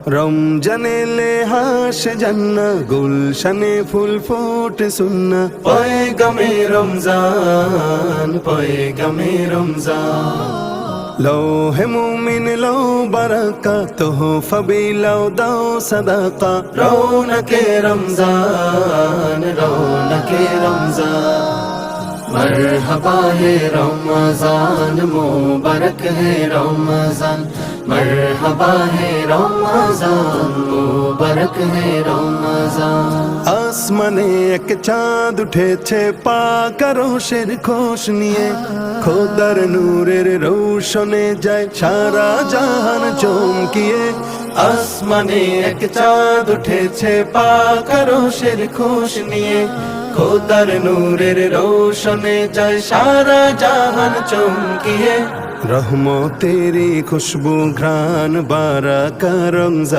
রমজানে লে হাস জান্না গুলশানে ফুল ফোটে সুন্না পয়গামে রমজান পয়গামে রমজান লৌহে মুমিন লো বারাকা তোহফা বিলাও দাও সদাকা রৌনকে রমজান রৌনকে রমজান मरहबा है रमजान मुबारक है रमजान मरहबा है रमजान मुबारक है रमजान आसमाने एक चाँद उठेছে পাক আরশের খোশ নিয়ে খোদার নূরের রৌশনে যায় সারা জাহান চমকিয়ে আসমানে এক চাঁদ উঠেছে পাক আরশের খোশ নিয়ে খোদার নূরের রোশনে যায় সারা জাহান চমকিয়ে রহমতেরি খুশবু ঘ্রাণ বারাকা রমজান।